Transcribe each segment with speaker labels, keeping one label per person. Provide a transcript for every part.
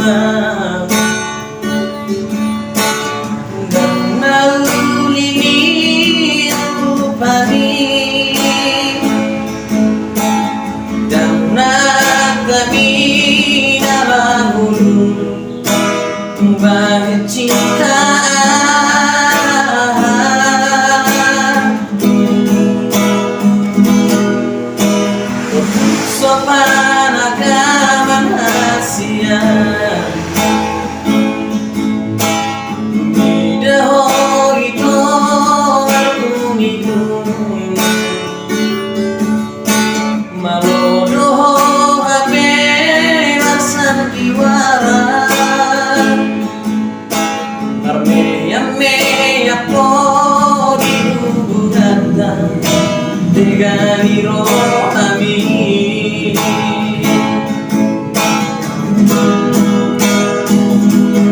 Speaker 1: pulang dan naulini rupani dan kami nabangun banyak cinta sopan agama Asia Midaho ito aruniku Malodoho hape masandiwara Armeya po di hubuganda Deganiro amin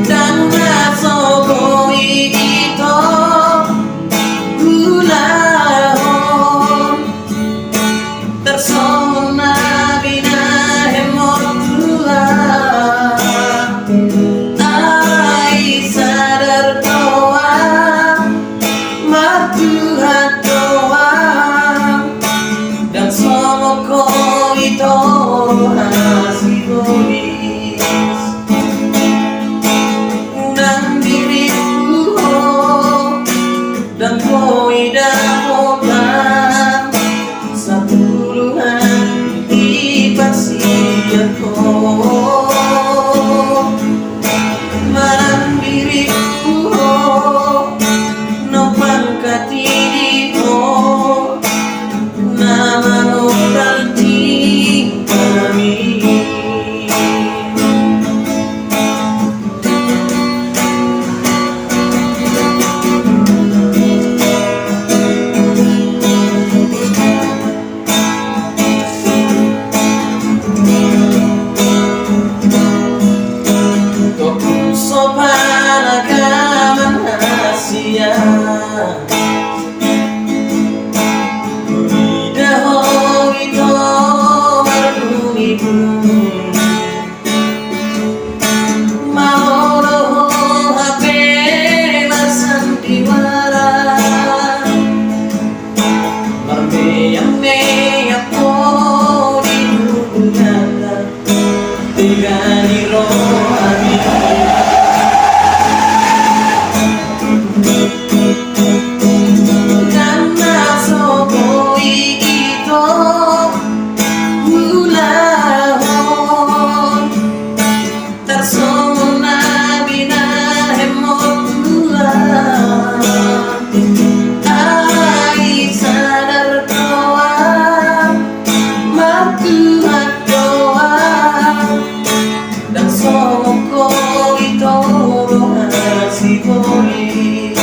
Speaker 1: Dan nasogoi ito ulahon Tersona binahemot tulah Ay sadar doa matuhat doa Dan somoko ito hasibolis Unang diriku dan ko'y dapotan Sa tuluhan ipagsiya ko Manang diriku no pangkatili ko Na manukranti kami Sopan agama Asia Midaho ito aruniku Malodoho hape masandiwara Marmeya po di hubuganda Deganiro amin Sibolis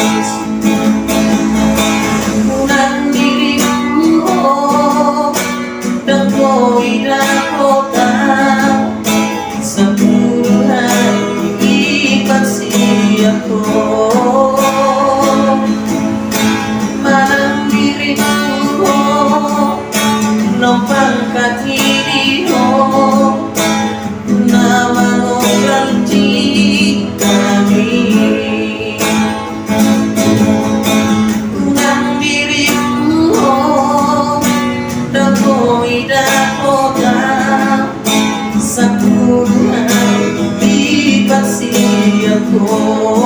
Speaker 1: Unang diriku dan ko'y dapotan Sa tuluhan ipagsiya ko Manang diriku no pangkatili mo Na manukranti kami Sa tuluhan ipagsiya ko